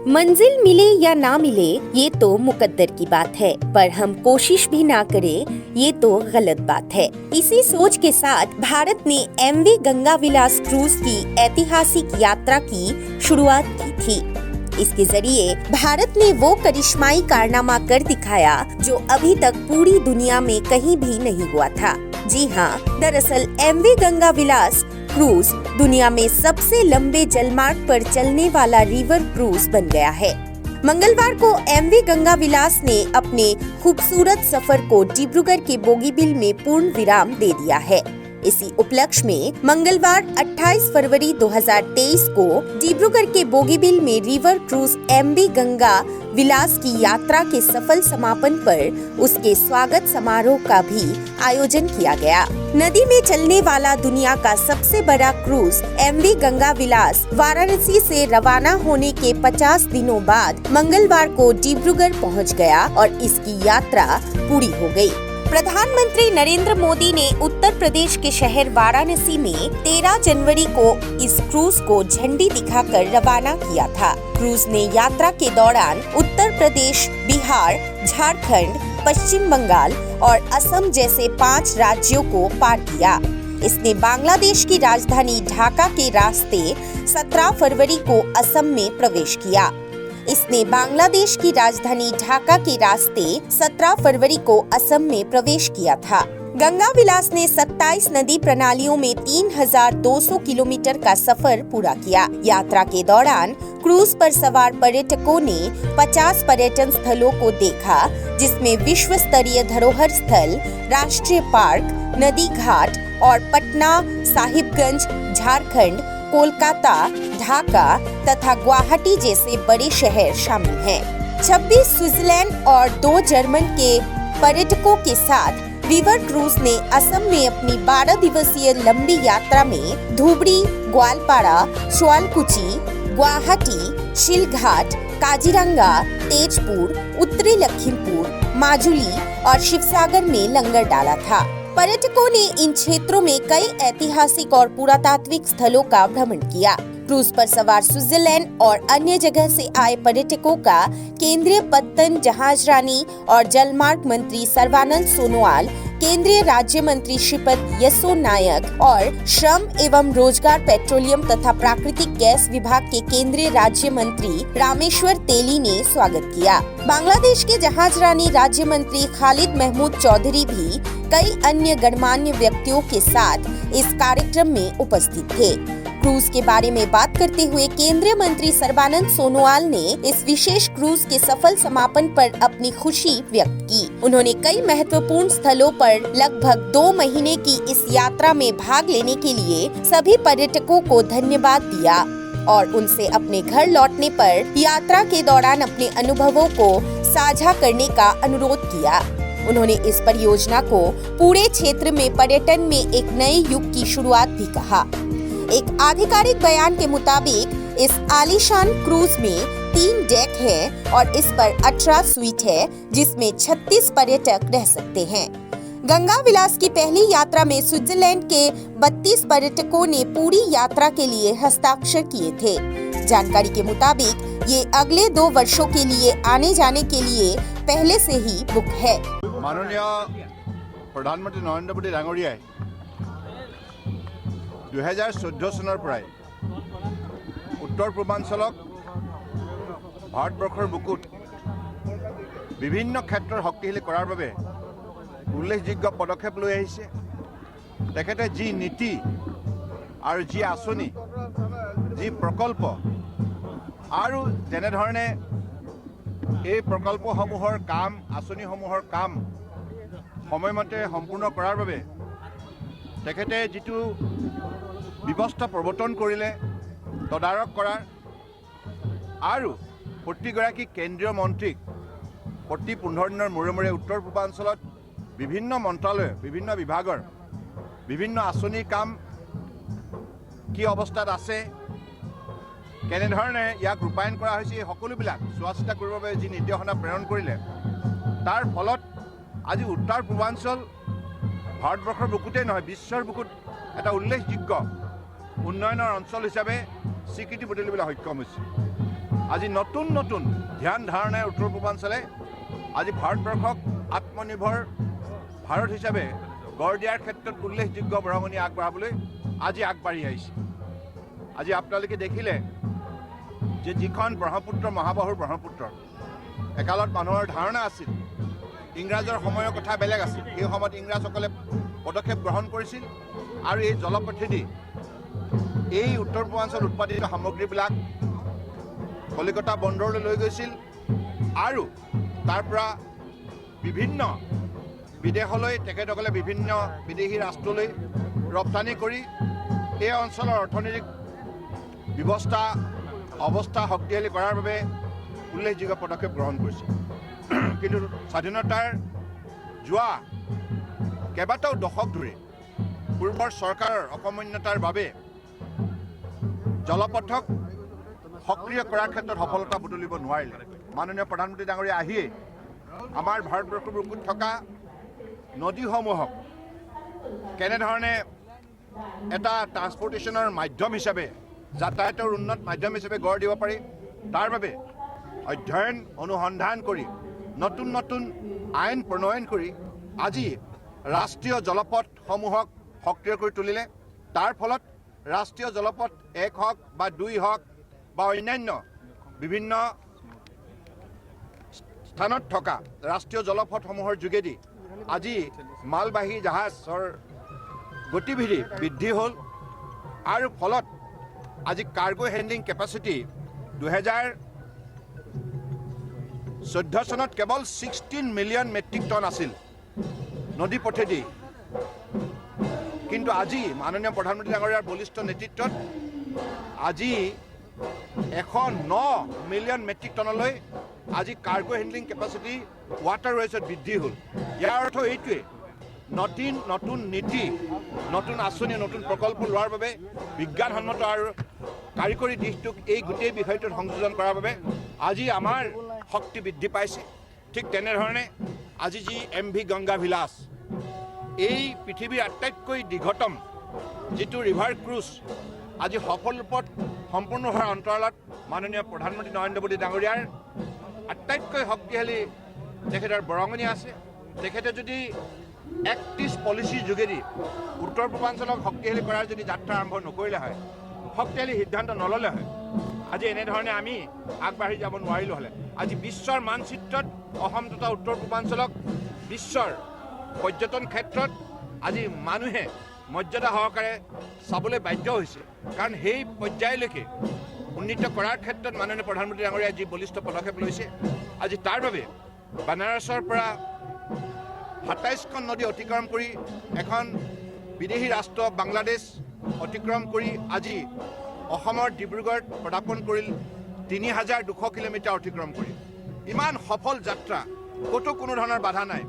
मंजिल मिले या ना मिले ये तो मुकद्दर की बात है, पर हम कोशिश भी ना करें ये तो गलत बात है। इसी सोच के साथ भारत ने एमवी गंगा विलास क्रूज की ऐतिहासिक यात्रा की शुरुआत की थी। इसके जरिए भारत ने वो करिश्माई कारनामा कर दिखाया जो अभी तक पूरी दुनिया में कहीं भी नहीं हुआ था। जी हाँ, दरअसल एमवी गंगा विलास क्रूज दुनिया में सबसे लंबे जलमार्ग पर चलने वाला रिवर क्रूज बन गया है। मंगलवार को एमवी गंगा विलास ने अपने खूबसूरत सफर को डिब्रूगढ़ के बोगीबिल में पूर्ण विराम दे दिया है। इसी उपलक्ष्य में मंगलवार 28 फरवरी 2023 को डिब्रूगढ़ के बोगीबिल में रिवर क्रूज एमवी गंगा विलास की यात्रा के सफल समापन पर उसके स्वागत समारोह का भी आयोजन किया गया। नदी में चलने वाला दुनिया का सबसे बड़ा क्रूज एमवी गंगा विलास वाराणसी से रवाना होने के 50 दिनों बाद मंगलवार को डिब्रूगढ़ पहुंच गया और इसकी यात्रा पूरी हो गई। प्रधानमंत्री नरेंद्र मोदी ने उत्तर प्रदेश के शहर वाराणसी में 13 जनवरी को इस क्रूज को झंडी दिखाकर रवाना किया था। क्रूज ने यात्रा के दौरान उत्तर प्रदेश, बिहार, झारखंड, पश्चिम बंगाल और असम जैसे 5 राज्यों को पार किया। इसने बांग्लादेश की राजधानी ढाका के रास्ते 17 फरवरी को असम में प्रवेश किया। इसने बांग्लादेश की राजधानी ढाका के रास्ते 17 फरवरी को असम में प्रवेश किया था। गंगा विलास ने 27 नदी प्रणालियों में 3200 किलोमीटर का सफर पूरा किया। यात्रा के दौरान क्रूज पर सवार पर्यटकों ने 50 पर्यटन स्थलों को देखा, जिसमें विश्व स्तरीय धरोहर स्थल, राष्ट्रीय पार्क, नदी घाट और पटना, साहिबगंज, झारखंड, कोलकाता, ढाका तथा गुवाहाटी जैसे बड़े शहर शामिल हैं। 26 स्विट्जरलैंड और 2 जर्मन के पर्यटकों के साथ रिवर क्रूज ने असम में अपनी 12 दिवसीय लंबी यात्रा में धुबरी, ग्वालपाड़ा, शुआलकुची, गुवाहाटी, शिलघाट, काजीरंगा, तेजपुर, उत्तरी लखीमपुर, माजुली और शिवसागर में लंगर डाला था। पर्यटकों ने इन क्षेत्रों में कई ऐतिहासिक और पुरातात्विक स्थलों का भ्रमण किया। क्रूज पर सवार स्विट्जरलैंड और अन्य जगह से आए पर्यटकों का केंद्रीय पत्तन जहाजरानी और जलमार्ग मंत्री सर्बानंद सोनोवाल, केंद्रीय राज्य मंत्री श्रीपद यसो नायक और श्रम एवं रोजगार, पेट्रोलियम तथा प्राकृतिक गैस विभाग के केंद्रीय राज्य मंत्री रामेश्वर तेली ने स्वागत किया। बांग्लादेश के जहाजरानी राज्य मंत्री खालिद महमूद चौधरी भी कई अन्य गणमान्य व्यक्तियों के साथ इस कार्यक्रम में उपस्थित थे। क्रूज के बारे में बात करते हुए केंद्रीय मंत्री सर्बानंद सोनोवाल ने इस विशेष क्रूज के सफल समापन पर अपनी खुशी व्यक्त की। उन्होंने कई महत्वपूर्ण स्थलों पर लगभग 2 महीने की इस यात्रा में भाग लेने के लिए सभी पर्यटकों को धन्यवाद दिया और उनसे अपने घर लौटने पर यात्रा के दौरान अपने अनुभवों को साझा करने का अनुरोध किया। उन्होंने इस परियोजना को पूरे क्षेत्र में पर्यटन में एक नए युग की शुरुआत भी कहा। एक आधिकारिक बयान के मुताबिक इस आलीशान क्रूज में 3 डेक है और इस पर 18 स्वीट है, जिसमें 36 पर्यटक रह सकते हैं। गंगा विलास की पहली यात्रा में स्विट्जरलैंड के 32 पर्यटकों ने पूरी यात्रा के लिए हस्ताक्षर किए थे। जानकारी के मुताबिक ये अगले 2 वर्षों के लिए आने जाने के लिए पहले से ही बुक है। माननीय प्रधानमंत्री नरेंद्र मोदी डांगरियाय 2014 চনৰ পৰাই উত্তৰ পূৰ্বাঞ্চলক ভাৰতবৰ্ষৰ বুকুত বিভিন্ন ক্ষেত্ৰৰ শক্তিশালী কৰাৰ বাবে উল্লেখযোগ্য পদক্ষেপ লৈ আহিছে। তেখেতে যি নীতি আৰু যি আঁচনি, যি প্ৰকল্প আৰু যেনেধৰণে এই প্ৰকল্পসমূহৰ কাম, আঁচনিসমূহৰ কাম সময়মতে সম্পূৰ্ণ কৰাৰ বাবে তেখেতে যিটো ব্যৱস্থা প্ৰৱৰ্তন কৰিলে তদাৰক কৰাৰ আৰু প্ৰতিগৰাকী কেন্দ্ৰীয় মন্ত্ৰীক প্ৰতি 15 দিনৰ মূৰে মূৰে উত্তৰ পূৰ্বাঞ্চলত বিভিন্ন মন্ত্ৰালয়, বিভিন্ন বিভাগৰ বিভিন্ন আঁচনিৰ কাম কি অৱস্থাত আছে, কেনেধৰণে ইয়াক ৰূপায়ণ কৰা হৈছে, এই সকলোবিলাক চোৱা চিতা কৰিবৰ বাবে যি নিৰ্দেশনা প্ৰেৰণ কৰিলে, তাৰ ফলত আজি উত্তৰ পূৰ্বাঞ্চল ভাৰতবৰ্ষৰ বুকুতে নহয় বিশ্বৰ বুকুত এটা উল্লেখযোগ্য উন্নয়নৰ অঞ্চল হিচাপে স্বীকৃতি প্ৰদান কৰিবলৈ সক্ষম হৈছে। আজি নতুন নতুন ধ্যান ধাৰণাৰে উত্তৰ পূৰ্বাঞ্চলে আজি ভাৰতবৰ্ষক আত্মনিৰ্ভৰ ভাৰত হিচাপে গঢ় দিয়াৰ ক্ষেত্ৰত উল্লেখযোগ্য বৰঙণি আগবঢ়াবলৈ আজি আগবাঢ়ি আহিছে। আজি আপোনালোকে দেখিলে যে যিখন ব্ৰহ্মপুত্ৰ মহাবাহুৰ ব্ৰহ্মপুত্ৰ একালত মানুহৰ ধাৰণা আছিল ইংৰাজৰ সময়ৰ কথা বেলেগ আছিল, সেই সময়ত ইংৰাজসকলে পদক্ষেপ গ্ৰহণ কৰিছিল আৰু এই জলপথেদি এই উত্তৰ পূৰ্বাঞ্চল উৎপাদিত সামগ্ৰীবিলাক কলিকতা বন্দৰলৈ লৈ গৈছিল আৰু তাৰ পৰা বিভিন্ন বিদেশলৈ তেখেতসকলে বিভিন্ন বিদেশী ৰাষ্ট্ৰলৈ ৰপ্তানি কৰি এই অঞ্চলৰ অৰ্থনৈতিক অৱস্থা শক্তিশালী কৰাৰ বাবে উল্লেখযোগ্য পদক্ষেপ গ্ৰহণ কৰিছে। কিন্তু স্বাধীনতাৰ যোৱা কেইবাটাও দশক ধৰি পূৰ্বৰ চৰকাৰৰ অকৰ্মণ্যতাৰ বাবে জলপথক সক্ৰিয় কৰাৰ ক্ষেত্ৰত সফলতা বুটলিব নোৱাৰিলে। মাননীয় প্ৰধানমন্ত্ৰী ডাঙৰীয়া আহিয়ে আমাৰ ভাৰতবৰ্ষৰ বুকুত থকা নদীসমূহক কেনেধৰণে এটা ট্ৰান্সপৰ্টেশ্যনৰ মাধ্যম হিচাপে যাতায়াতৰ উন্নত মাধ্যম হিচাপে গঢ় দিব পাৰি তাৰ বাবে অধ্যয়ন অনুসন্ধান কৰি নতুন নতুন আইন প্ৰণয়ন কৰি আজি ৰাষ্ট্ৰীয় জলপথসমূহক সক্ৰিয় কৰি তুলিলে। তাৰ ফলত ৰাষ্ট্ৰীয় জলপথ 1 হওক বা 2 হওক বা অন্যান্য বিভিন্ন স্থানত থকা ৰাষ্ট্ৰীয় জলপথসমূহৰ যোগেদি আজি মালবাহী জাহাজৰ গতিবিধি বৃদ্ধি হ'ল আৰু ফলত আজি কাৰ্গো হেণ্ডলিং কেপাচিটি 2014 চনত কেৱল 16 মিলিয়ন মেট্ৰিক টন আছিল নদী পথেদি, কিন্তু আজি মাননীয় প্ৰধানমন্ত্ৰী ডাঙৰীয়াৰ বলিষ্ঠ নেতৃত্বত আজি 109 মিলিয়ন মেট্ৰিক টনলৈ আজি কাৰ্গো হেণ্ডলিং কেপাচিটি ৱাটাৰৱেজত বৃদ্ধি হ'ল। ইয়াৰ অৰ্থ এইটোৱে নতুন নীতি, নতুন আঁচনি, নতুন প্ৰকল্প লোৱাৰ বাবে বিজ্ঞানসন্মত আৰু কাৰিকৰী দিশটোক এই গোটেই বিষয়টোত সংযোজন কৰাৰ বাবে আজি আমাৰ শক্তি বৃদ্ধি পাইছে। ঠিক তেনেধৰণে আজি যি MV গংগা ভিলাছ, এই পৃথিৱীৰ আটাইতকৈ দীৰ্ঘতম যিটো ৰিভাৰ ক্ৰুজ আজি সফল ৰূপত সম্পূৰ্ণ হোৱাৰ অন্তৰালত মাননীয় প্ৰধানমন্ত্ৰী নৰেন্দ্ৰ মোদী ডাঙৰীয়াৰ আটাইতকৈ শক্তিশালী তেখেতৰ বৰঙণি আছে। তেখেতে যদি এক্টিভ পলিচিৰ যোগেদি উত্তৰ পূৰ্বাঞ্চলক শক্তিশালী কৰাৰ যদি যাত্ৰা আৰম্ভ নকৰিলে হয়, শক্তিশালী সিদ্ধান্ত নল'লে হয়, আজি এনেধৰণে আমি আগবাঢ়ি যাব নোৱাৰিলোঁ হ'লে। আজি বিশ্বৰ মানচিত্ৰত অসম তথা উত্তৰ পূৰ্বাঞ্চলক বিশ্বৰ পৰ্যটন ক্ষেত্ৰত আজি মানুহে মৰ্যাদা সহকাৰে চাবলৈ বাধ্য হৈছে, কাৰণ সেই পৰ্যায়লৈকে উন্নীত কৰাৰ ক্ষেত্ৰত মাননীয় প্ৰধানমন্ত্ৰী ডাঙৰীয়াই যি বলিষ্ঠ পদক্ষেপ লৈছে, আজি তাৰ বাবে বানাৰসৰ পৰা 27খন নদী অতিক্ৰম কৰি এখন বিদেশী ৰাষ্ট্ৰ বাংলাদেশ অতিক্ৰম কৰি আজি অসমৰ ডিব্ৰুগড়ত পদাৰ্পণ কৰিল 3200 কিলোমিটাৰ অতিক্ৰম কৰি। ইমান সফল যাত্ৰা, ক'তো কোনো ধৰণৰ বাধা নাই।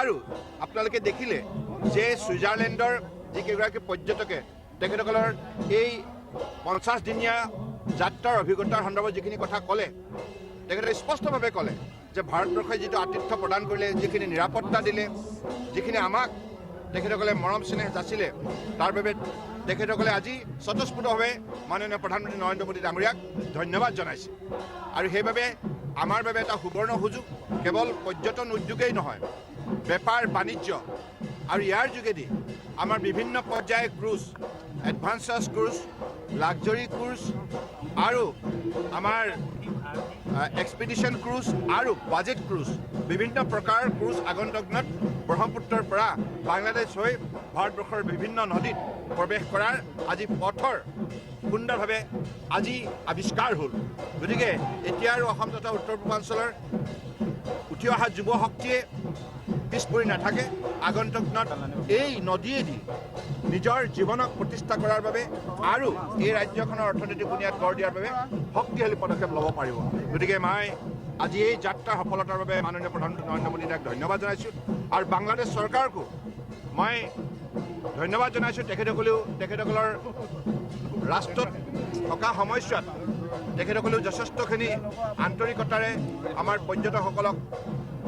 আৰু আপোনালোকে দেখিলে যে ছুইজাৰলেণ্ডৰ যিকেইগৰাকী পৰ্যটকে তেখেতসকলৰ এই 50 দিনীয়া যাত্ৰাৰ অভিজ্ঞতাৰ সন্দৰ্ভত যিখিনি কথা ক'লে, তেখেতে স্পষ্টভাৱে ক'লে যে ভাৰতবৰ্ষই যিটো আতিথ্য প্ৰদান কৰিলে, যিখিনি নিৰাপত্তা দিলে, যিখিনি আমাক তেখেতসকলে মৰম স্নেহ যাচিলে, তাৰ বাবে তেখেতসকলে আজি স্বতঃস্ফূৰ্তভাৱে মাননীয় প্ৰধানমন্ত্ৰী নৰেন্দ্ৰ মোদী ডাঙৰীয়াক ধন্যবাদ জনাইছে। আৰু সেইবাবে আমাৰ বাবে এটা সুবৰ্ণ সুযোগ, কেৱল পৰ্যটন উদ্যোগেই নহয়, বেপাৰ বাণিজ্য আৰু ইয়াৰ যোগেদি আমাৰ বিভিন্ন পৰ্যায়ৰ ক্ৰুজ, এডভান্সাছ ক্ৰুজ, লাক্সাৰী ক্ৰুজ আৰু আমাৰ এক্সপিডিশ্যন ক্ৰুজ আৰু বাজেট ক্ৰুজ, বিভিন্ন প্ৰকাৰৰ ক্ৰুজ আগন্তুক দিনত ব্ৰহ্মপুত্ৰৰ পৰা বাংলাদেশ হৈ ভাৰতবৰ্ষৰ বিভিন্ন নদীত প্ৰৱেশ কৰাৰ আজি পথৰ সুন্দৰভাৱে আজি আৱিষ্কাৰ হ'ল। গতিকে এতিয়া আৰু অসম তথা উত্তৰ পূৰ্বাঞ্চলৰ উঠি অহা যুৱ শক্তিয়ে পিছ পৰি নাথাকে। আগন্তুক দিনত এই নদীয়েদি নিজৰ জীৱনক প্ৰতিষ্ঠা কৰাৰ বাবে আৰু এই ৰাজ্যখনৰ অৰ্থনৈতিক বুনিয়াদ গঢ় দিয়াৰ বাবে শক্তিশালী পদক্ষেপ ল'ব পাৰিব। গতিকে মই আজি এই যাত্ৰাৰ সফলতাৰ বাবে মাননীয় প্ৰধানমন্ত্ৰী নৰেন্দ্ৰ মোদী ডাঙৰীয়াক ধন্যবাদ জনাইছোঁ আৰু বাংলাদেশ চৰকাৰকো মই ধন্যবাদ জনাইছোঁ। তেখেতসকলৰ ৰাষ্ট্ৰত থকা সময়ছোৱাত তেখেতসকলেও যথেষ্টখিনি আন্তৰিকতাৰে আমাৰ পৰ্যটকসকলক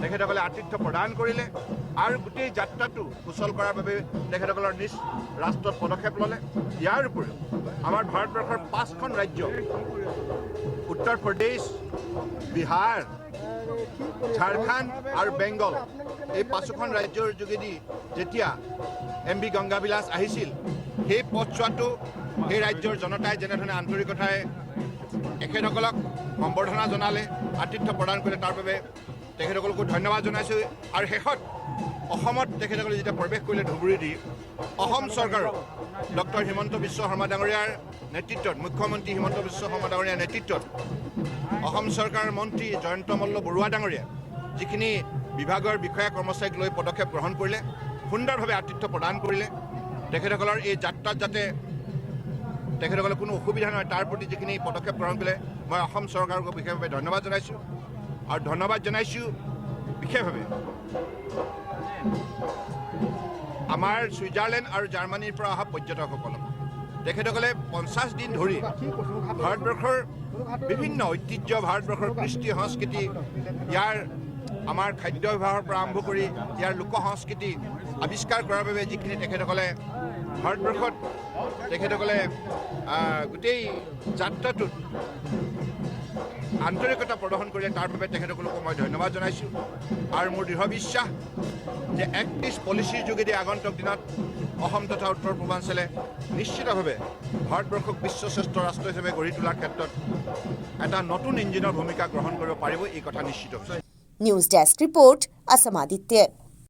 তেখেতসকলে আতিথ্য প্ৰদান কৰিলে আৰু গোটেই যাত্ৰাটো সুচল কৰাৰ বাবে তেখেতসকলৰ নিজ ৰাষ্ট্ৰত পদক্ষেপ ল'লে। ইয়াৰ উপৰিও আমাৰ ভাৰতবৰ্ষৰ 5খন ৰাজ্য উত্তৰ প্ৰদেশ, বিহাৰ, ঝাৰখণ্ড আৰু বেংগল, এই 5খন ৰাজ্যৰ যোগেদি যেতিয়া MV গংগা বিলাস আহিছিল, সেই পথছোৱাটো সেই ৰাজ্যৰ জনতাই যেনেধৰণে আন্তৰিকতাৰে এখেতসকলক সম্বৰ্ধনা জনালে, আতিথ্য প্ৰদান কৰিলে, তাৰ বাবে তেখেতসকলকো ধন্যবাদ জনাইছোঁ। আৰু শেষত অসমত তেখেতসকলে যেতিয়া প্ৰৱেশ কৰিলে ধুবুৰী দি, অসম চৰকাৰৰ ডক্টৰ হিমন্ত বিশ্ব শৰ্মা ডাঙৰীয়াৰ নেতৃত্বত, মুখ্যমন্ত্ৰী হিমন্ত বিশ্ব শৰ্মা ডাঙৰীয়াৰ নেতৃত্বত অসম চৰকাৰৰ মন্ত্ৰী জয়ন্ত মল্ল বৰুৱা ডাঙৰীয়া যিখিনি বিভাগৰ বিষয়া কৰ্মচাৰীক লৈ পদক্ষেপ গ্ৰহণ কৰিলে, সুন্দৰভাৱে আতিথ্য প্ৰদান কৰিলে। তেখেতসকলৰ এই যাত্ৰাত যাতে তেখেতসকলৰ কোনো অসুবিধা নহয় তাৰ প্ৰতি যিখিনি পদক্ষেপ গ্ৰহণ কৰিলে, মই অসম চৰকাৰক বিশেষভাৱে ধন্যবাদ জনাইছোঁ। আৰু ধন্যবাদ জনাইছোঁ বিশেষভাৱে আমাৰ ছুইজাৰলেণ্ড আৰু জাৰ্মানীৰ পৰা অহা পৰ্যটকসকলক। তেখেতসকলে 50 দিন ধৰি ভাৰতবৰ্ষৰ বিভিন্ন ঐতিহ্য, ভাৰতবৰ্ষৰ কৃষ্টি সংস্কৃতি, ইয়াৰ আমাৰ খাদ্যাভ্যাসৰ পৰা আৰম্ভ কৰি ইয়াৰ লোক সংস্কৃতি আৱিষ্কাৰ কৰাৰ বাবে যিখিনি তেখেতসকলে ভাৰতবৰ্ষত তেখেতসকলে গোটেই যাত্ৰাটোত আন্তৰিকতা প্ৰদৰ্শন কৰিলে, তাৰ বাবে তেখেতসকলকো মই ধন্যবাদ জনাইছোঁ। আৰু মোৰ দৃঢ় বিশ্বাস যে এক্ট ইষ্ট পলিচিৰ যোগেদি আগন্তুক দিনত অসম তথা উত্তৰ পূৰ্বাঞ্চলে নিশ্চিতভাৱে ভাৰতবৰ্ষক বিশ্বশ্ৰেষ্ঠ ৰাষ্ট্ৰ হিচাপে গঢ়ি তোলাৰ ক্ষেত্ৰত এটা নতুন ইঞ্জিনৰ ভূমিকা গ্ৰহণ কৰিব পাৰিব, এই কথা নিশ্চিত হৈছে। News desk report, Assam Aditya.